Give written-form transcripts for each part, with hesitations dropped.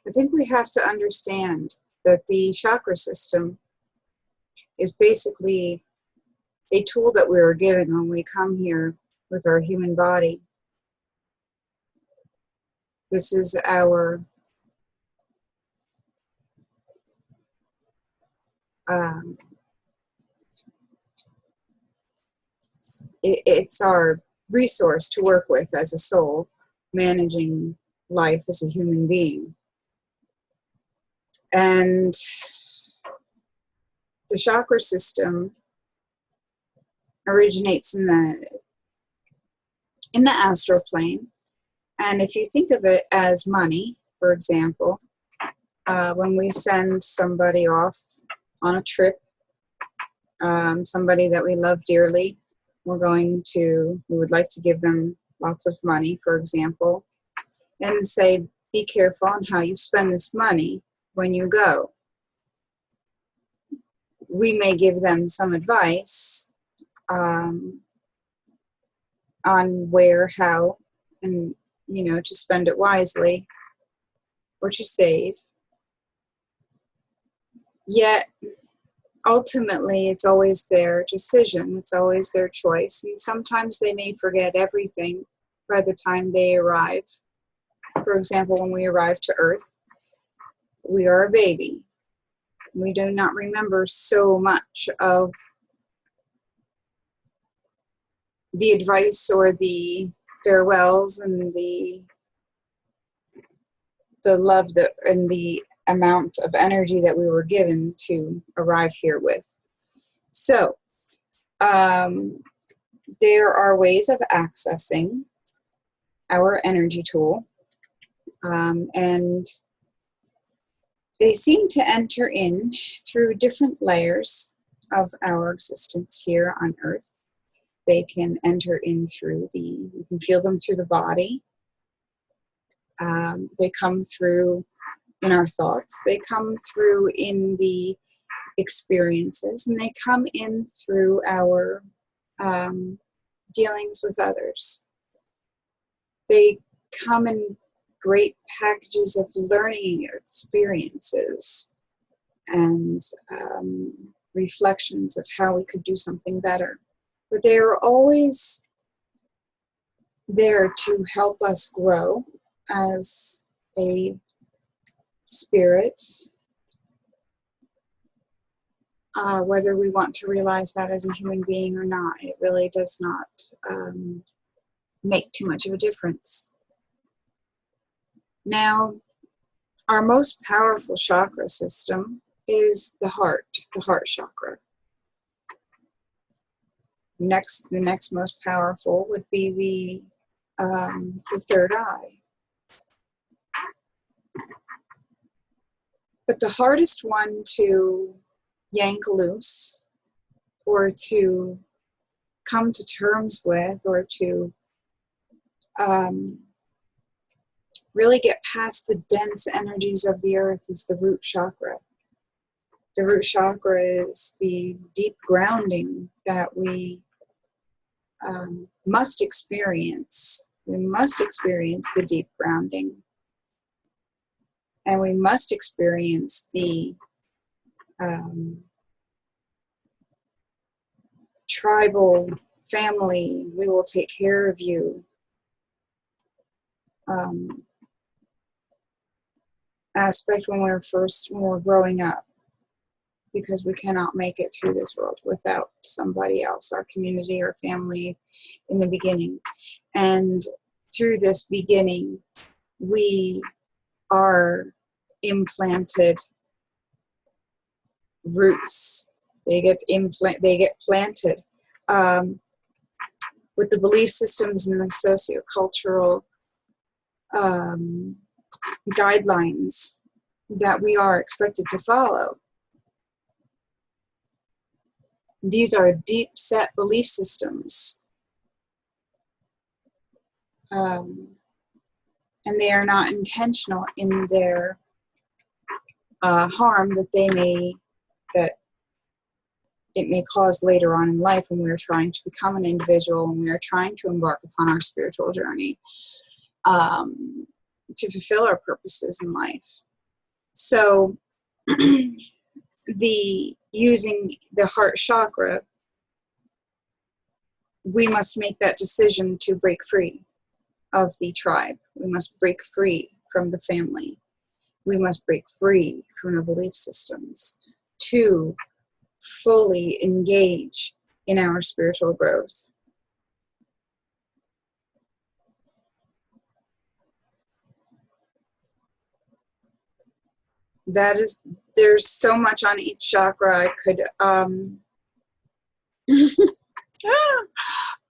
I think we have to understand that the chakra system is basically a tool that we were given when we come here with our human body. This is our it's our resource to work with as a soul, managing life as a human being. And the chakra system originates in the astral plane. And if you think of it as money, for example, when we send somebody off on a trip, somebody that we love dearly, we would like to give them lots of money, for example, and say, be careful on how you spend this money when you go. We may give them some advice on where, how, and, to spend it wisely or to save. Yet, ultimately, it's always their decision. It's always their choice. And sometimes they may forget everything by the time they arrive. For example, when we arrive to Earth, we are a baby. We do not remember so much of the advice or the farewells and the love and the amount of energy that we were given to arrive here with. So, there are ways of accessing our energy tool, and they seem to enter in through different layers of our existence here on Earth. They can enter in you can feel them through the body. They come through in our thoughts. They come through in the experiences, and they come in through our dealings with others. They come in great packages of learning experiences and reflections of how we could do something better. But they are always there to help us grow as a spirit, whether we want to realize that as a human being or not. It really does not make too much of a difference. Now, our most powerful chakra system is the heart chakra. The next most powerful would be the third eye. But the hardest one to yank loose or to come to terms with or to really get past the dense energies of the earth is the root chakra. The root chakra is the deep grounding that we must experience. We must experience the deep grounding. And we must experience the tribal family, we will take care of you aspect when we're growing up, because we cannot make it through this world without somebody else, our community, our family in the beginning. And through this beginning, we are implanted roots. They get planted with the belief systems and the sociocultural guidelines that we are expected to follow. These are deep set belief systems. And they are not intentional in their harm that it may cause later on in life when we are trying to become an individual and we are trying to embark upon our spiritual journey to fulfill our purposes in life. So using the heart chakra, we must make that decision to break free of the tribe. We must break free from the family. We must break free from the belief systems to fully engage in our spiritual growth. There's so much on each chakra.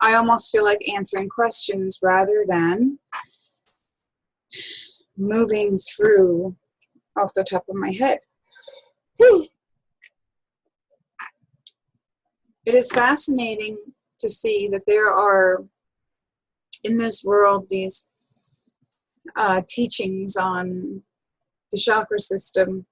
I almost feel like answering questions rather than moving through off the top of my head. Whew. It is fascinating to see that there are in this world these teachings on the chakra system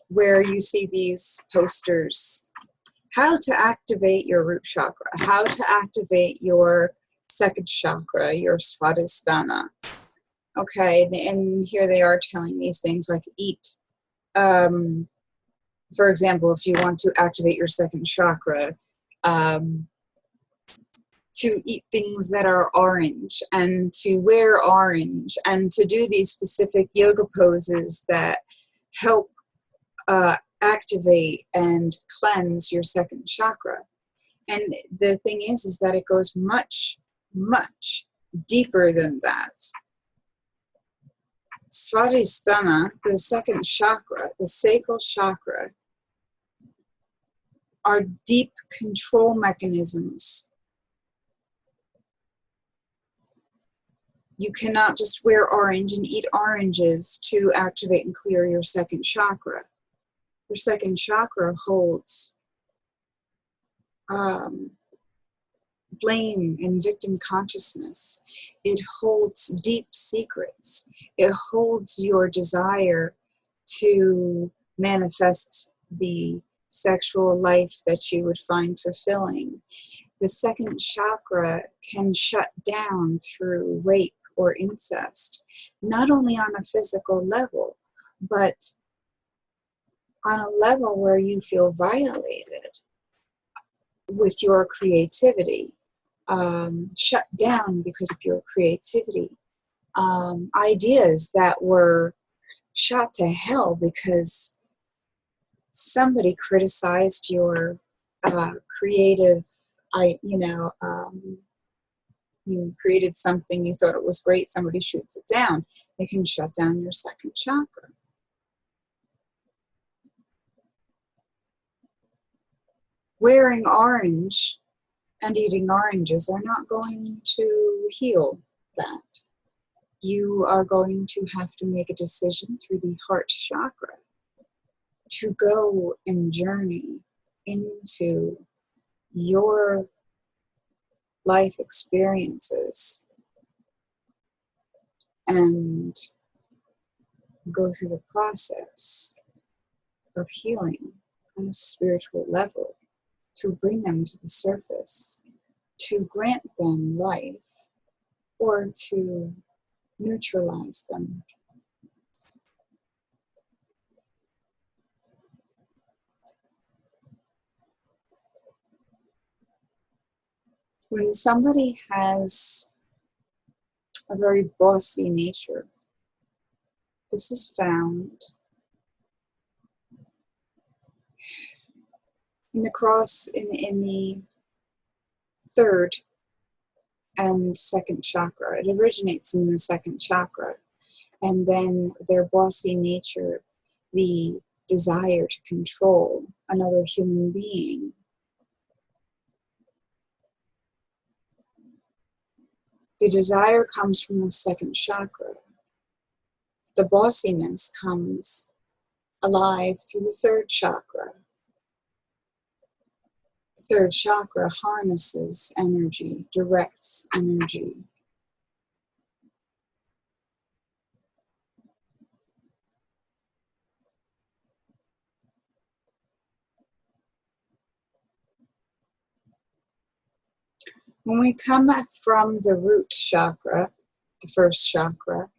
where you see these posters. How to activate your root chakra, how to activate your second chakra, your svadhisthana. Okay, and here they are telling these things like eat. For example, if you want to activate your second chakra, to eat things that are orange and to wear orange and to do these specific yoga poses that help activate and cleanse your second chakra. And the thing is that it goes much, much deeper than that. Svadhisthana, the second chakra, the sacral chakra, are deep control mechanisms. You cannot just wear orange and eat oranges to activate and clear your second chakra. Your second chakra holds blame and victim consciousness. It holds deep secrets. It holds your desire to manifest the sexual life that you would find fulfilling. The second chakra can shut down through rape or incest, not only on a physical level, but on a level where you feel violated with your creativity, shut down because of your creativity, ideas that were shot to hell because somebody criticized your creative, you created something, you thought it was great, somebody shoots it down. It can shut down your second chakra. Wearing orange and eating oranges are not going to heal that. You are going to have to make a decision through the heart chakra to go and journey into your life experiences and go through the process of healing on a spiritual level to bring them to the surface, to grant them life, or to neutralize them. When somebody has a very bossy nature, this is found in the third and second chakra. It originates in the second chakra. And then their bossy nature, the desire to control another human being. The desire comes from the second chakra. The bossiness comes alive through the third chakra. The third chakra harnesses energy, directs energy. When we come back from the root chakra, the first chakra,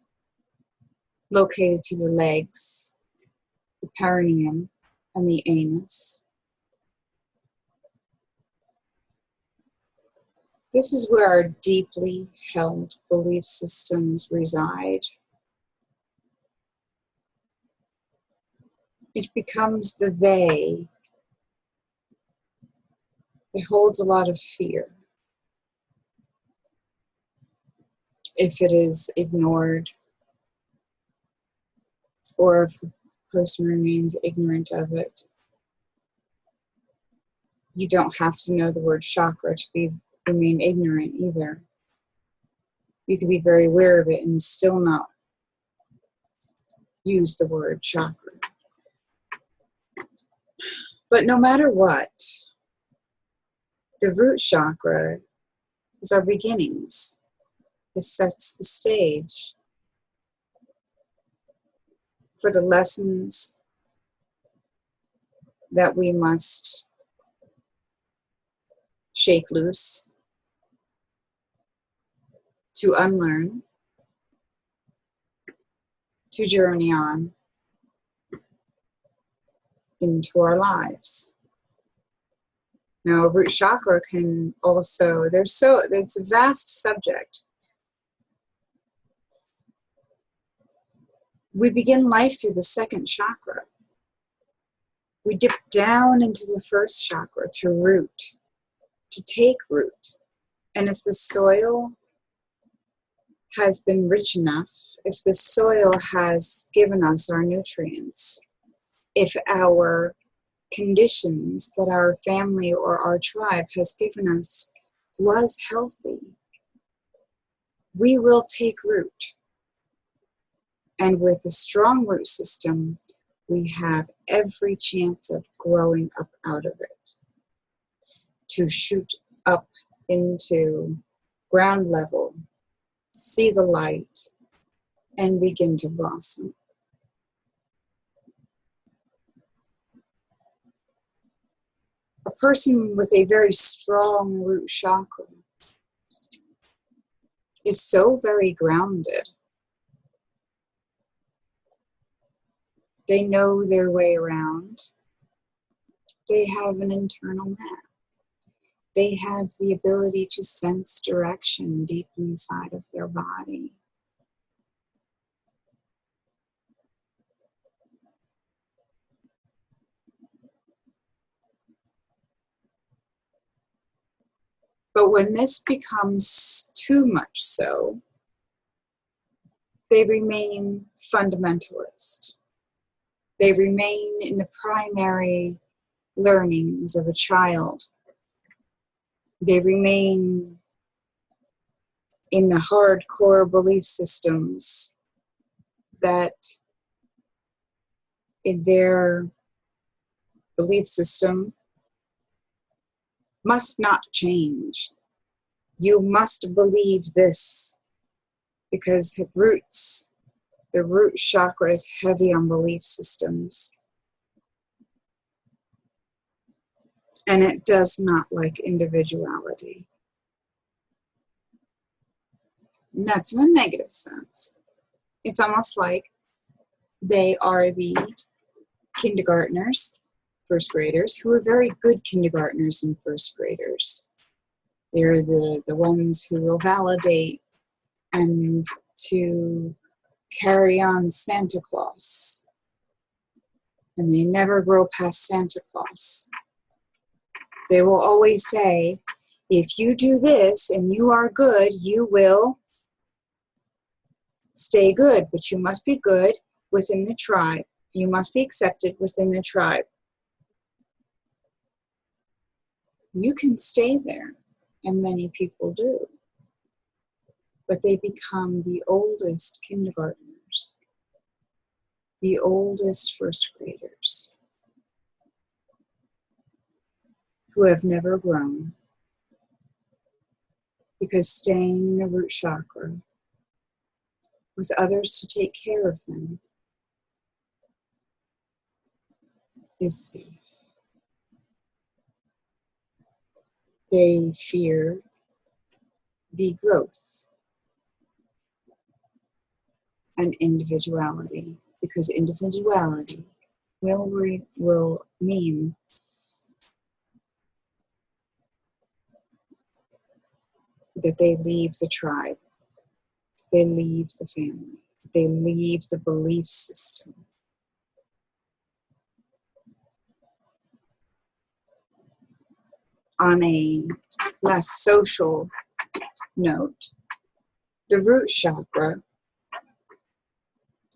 located through the legs, the perineum, and the anus. This is where our deeply held belief systems reside. It becomes the they that holds a lot of fear if it is ignored or if a person remains ignorant of it. You don't have to know the word chakra to remain ignorant either. You can be very aware of it and still not use the word chakra. But no matter what, the root chakra is our beginnings. It sets the stage for the lessons that we must shake loose, to unlearn, to journey on into our lives. Now, root chakra can also, it's a vast subject. We begin life through the second chakra. We dip down into the first chakra to root, to take root. And if the soil has been rich enough, if the soil has given us our nutrients, if our conditions that our family or our tribe has given us was healthy, we will take root. And with a strong root system, we have every chance of growing up out of it, to shoot up into ground level, see the light, and begin to blossom. A person with a very strong root chakra is so very grounded. They know their way around. They have an internal map. They have the ability to sense direction deep inside of their body. But when this becomes too much so, they remain fundamentalist. They remain in the primary learnings of a child. They remain in the hardcore belief systems that in their belief system must not change. You must believe this because the root chakra is heavy on belief systems. And it does not like individuality. And that's in a negative sense. It's almost like they are the kindergartners, first graders, who are very good kindergartners and first graders. They're the ones who will validate and to carry on Santa Claus. And they never grow past Santa Claus. They will always say, if you do this and you are good, you will stay good, but you must be good within the tribe. You must be accepted within the tribe. You can stay there, and many people do. But they become the oldest kindergartners, the oldest first graders, who have never grown, because staying in the root chakra with others to take care of them is safe. They fear the growth and individuality, because individuality will mean that they leave the tribe, they leave the family, they leave the belief system. On a less social note, the root chakra,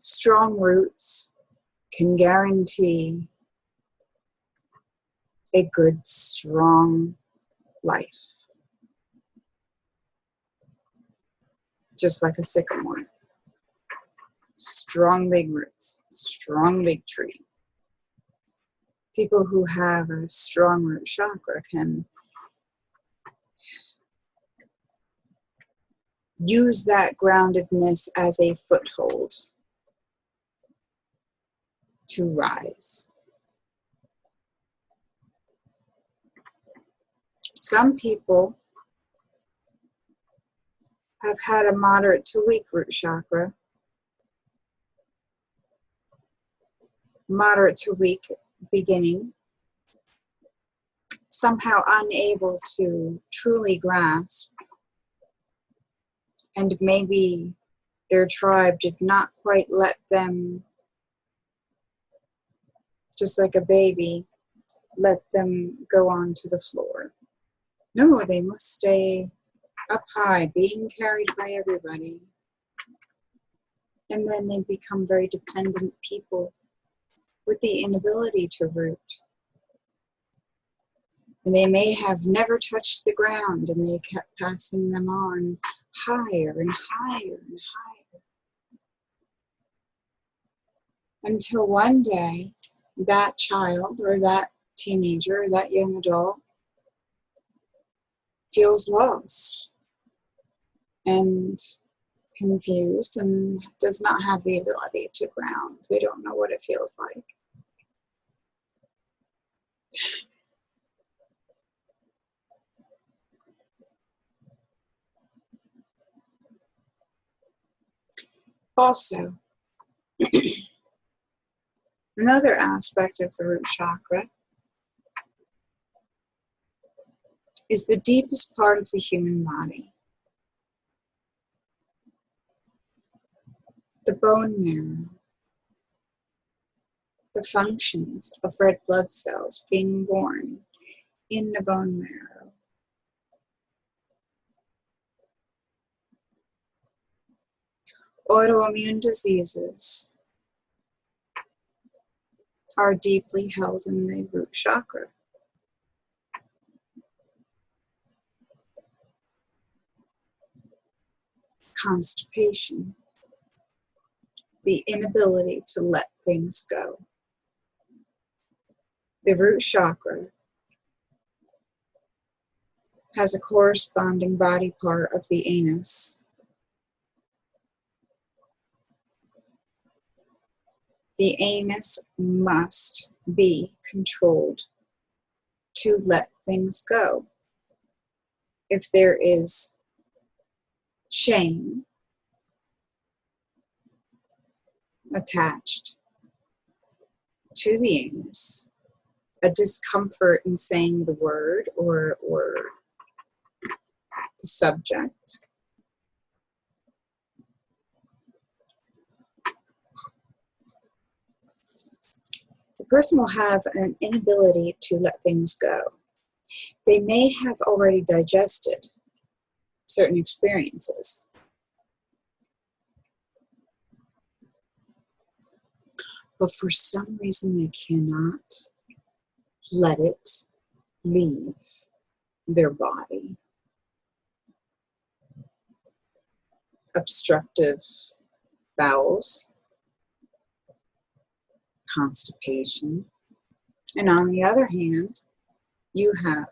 strong roots can guarantee a good, strong life. Just like a sycamore. Strong big roots, strong big tree. People who have a strong root chakra can use that groundedness as a foothold to rise. Some people have had a moderate to weak root chakra, moderate to weak beginning, somehow unable to truly grasp, and maybe their tribe did not quite let them, just like a baby, let them go onto the floor. No, they must stay up high, being carried by everybody. And then they become very dependent people with the inability to root. And they may have never touched the ground, and they kept passing them on higher and higher and higher. Until one day, that child or that teenager or that young adult feels lost and confused and does not have the ability to ground. They don't know what it feels like. Also, another aspect of the root chakra is the deepest part of the human body. The bone marrow, the functions of red blood cells being born in the bone marrow. Autoimmune diseases are deeply held in the root chakra. Constipation, the inability to let things go. The root chakra has a corresponding body part of the anus. The anus must be controlled to let things go. If there is shame attached to the anus, a discomfort in saying the word or the subject, the person will have an inability to let things go. They may have already digested certain experiences, but for some reason they cannot let it leave their body. Obstructive bowels, constipation, and on the other hand, you have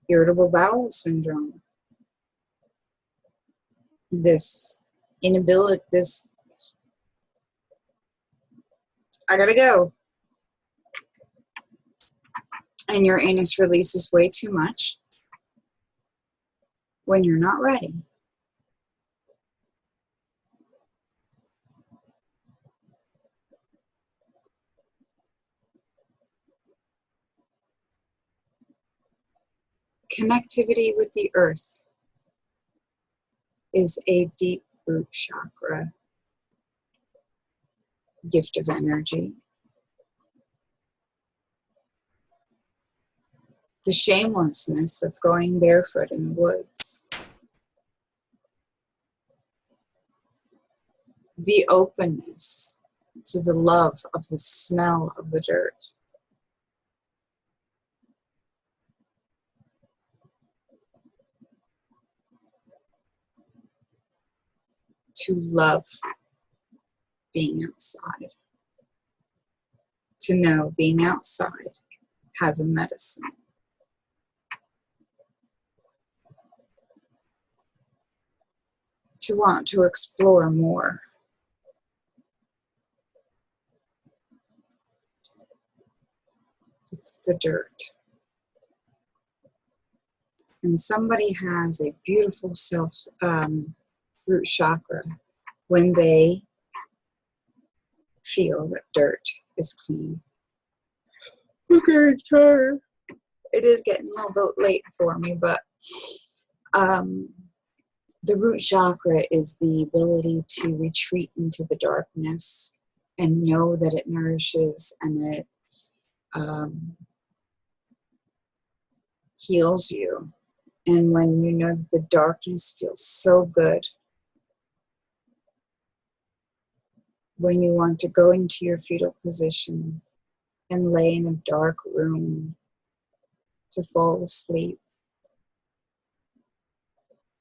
irritable bowel syndrome. This inability, I gotta go. And your anus releases way too much when you're not ready. connectivity with the earth is a deep root chakra gift of energy. The shamelessness of going barefoot in the woods. The openness to the love of the smell of the dirt. To love being outside. To know being outside has a medicine. To want to explore more. It's the dirt. And somebody has a beautiful root chakra when they feel that dirt is clean. Okay, sorry. It is getting a little bit late for me, but the root chakra is the ability to retreat into the darkness and know that it nourishes and it heals you. And when you know that the darkness feels so good, when you want to go into your fetal position and lay in a dark room to fall asleep,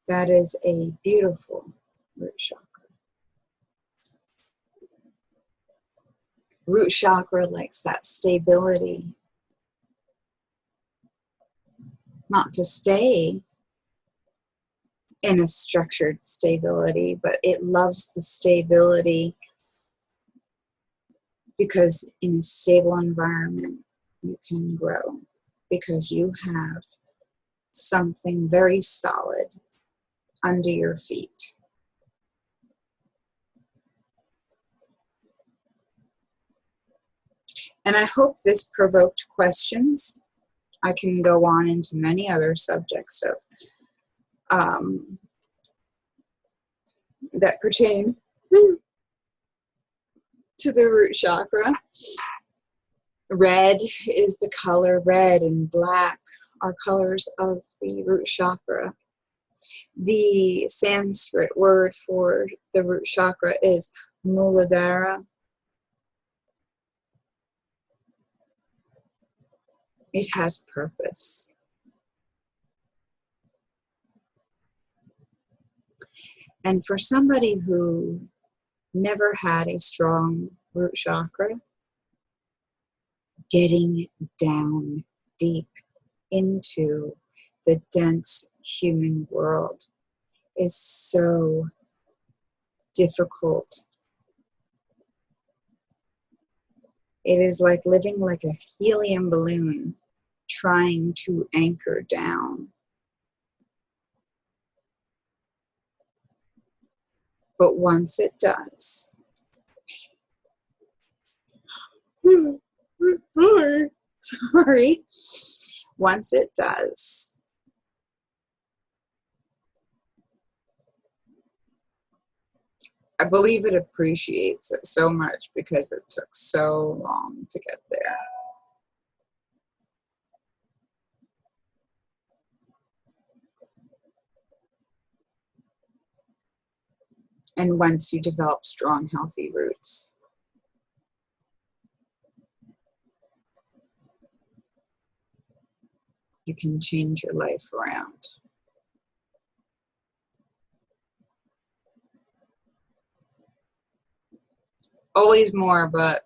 that is a beautiful root chakra. Root chakra likes that stability. Not to stay in a structured stability, but it loves the stability because in a stable environment you can grow because you have something very solid under your feet. And I hope this provoked questions. I can go on into many other subjects of that pertain to the root chakra. Red is the color, red and black are colors of the root chakra. The Sanskrit word for the root chakra is Muladhara. It has purpose. And for somebody who never had a strong root chakra, getting down deep into the dense human world is so difficult. It is like living like a helium balloon trying to anchor down. But once it does, sorry, once it does, I believe it appreciates it so much because it took so long to get there. And once you develop strong, healthy roots, you can change your life around. Always more, but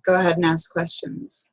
go ahead and ask questions.